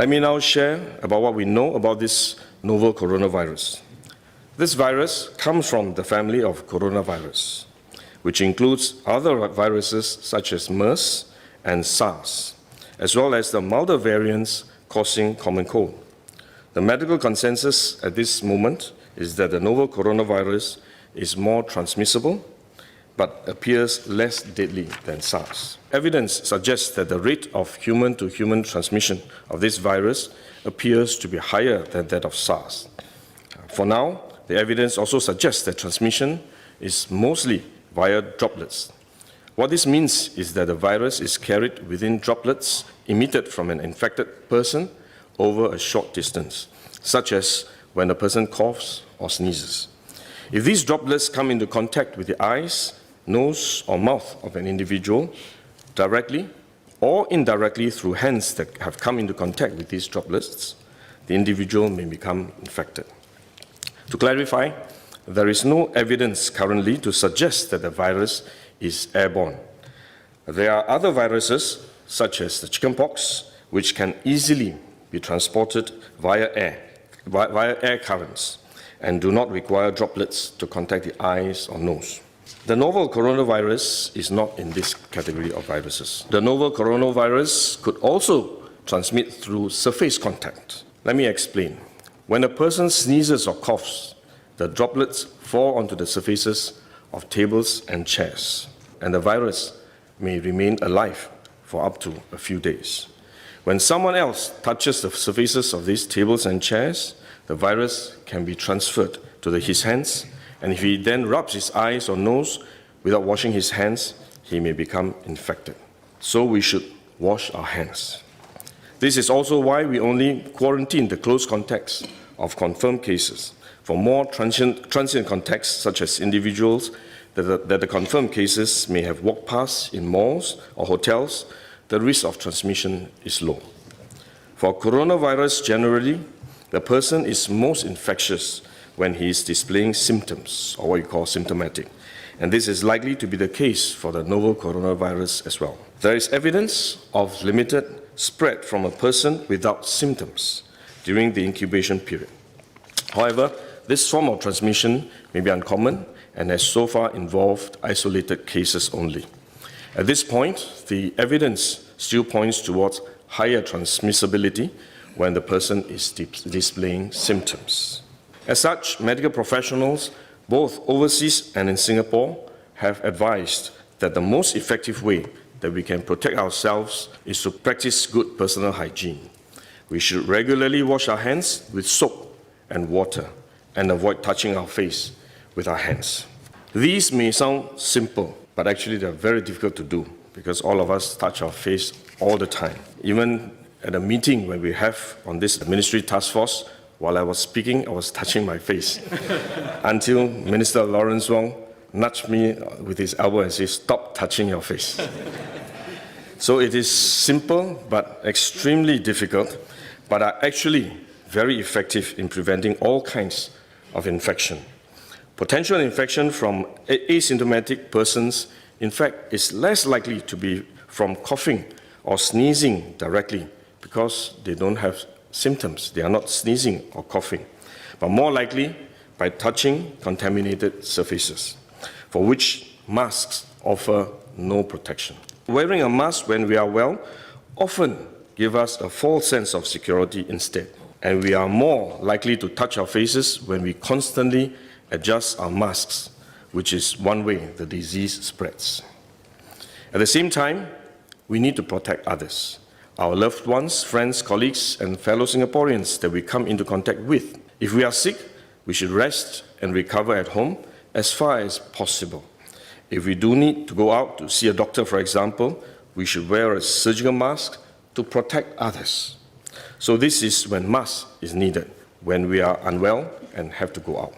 Let me now share about what we know about this novel coronavirus. This virus comes from the family of coronavirus, which includes other viruses such as MERS and SARS, as well as the milder variants causing common cold. The medical consensus at this moment is that the novel coronavirus is more transmissible, but appears less deadly than SARS. Evidence suggests that the rate of human-to-human transmission of this virus appears to be higher than that of SARS. For now, the evidence also suggests that transmission is mostly via droplets. What this means is that the virus is carried within droplets emitted from an infected person over a short distance, such as when a person coughs or sneezes. If these droplets come into contact with the eyes, nose, or mouth of an individual, directly or indirectly through hands that have come into contact with these droplets, the individual may become infected. To clarify, there is no evidence currently to suggest that the virus is airborne. There are other viruses, such as the chickenpox, which can easily be transported via air currents and do not require droplets to contact the eyes or nose. The novel coronavirus is not in this category of viruses. The novel coronavirus could also transmit through surface contact. Let me explain. When a person sneezes or coughs, the droplets fall onto the surfaces of tables and chairs, and the virus may remain alive for up to a few days. When someone else touches the surfaces of these tables and chairs, the virus can be transferred to his hands, and if he then rubs his eyes or nose without washing his hands, he may become infected. So we should wash our hands. This is also why we only quarantine the close contacts of confirmed cases. For more transient contacts, such as individuals that the confirmed cases may have walked past in malls or hotels, the risk of transmission is low. For coronavirus generally, the person is most infectious when he is displaying symptoms, or what you call symptomatic. And this is likely to be the case for the novel coronavirus as well. There is evidence of limited spread from a person without symptoms during the incubation period. However, this form of transmission may be uncommon and has so far involved isolated cases only. At this point, the evidence still points towards higher transmissibility when the person is displaying symptoms. As such, medical professionals, both overseas and in Singapore, have advised that the most effective way that we can protect ourselves is to practice good personal hygiene. We should regularly wash our hands with soap and water and avoid touching our face with our hands. These may sound simple, but actually they're very difficult to do because all of us touch our face all the time. Even at a meeting when we have on this ministry task force, while I was speaking, I was touching my face until Minister Lawrence Wong nudged me with his elbow and said, "Stop touching your face." So it is simple but extremely difficult, but are actually very effective in preventing all kinds of infection. Potential infection from asymptomatic persons, in fact, is less likely to be from coughing or sneezing directly because they don't have symptoms. They are not sneezing or coughing, but more likely by touching contaminated surfaces, for which masks offer no protection. Wearing a mask when we are well often gives us a false sense of security instead, and we are more likely to touch our faces when we constantly adjust our masks, which is one way the disease spreads. At the same time, we need to protect others, our loved ones, friends, colleagues, and fellow Singaporeans that we come into contact with. If we are sick, we should rest and recover at home as far as possible. If we do need to go out to see a doctor, for example, we should wear a surgical mask to protect others. So this is when mask is needed, when we are unwell and have to go out.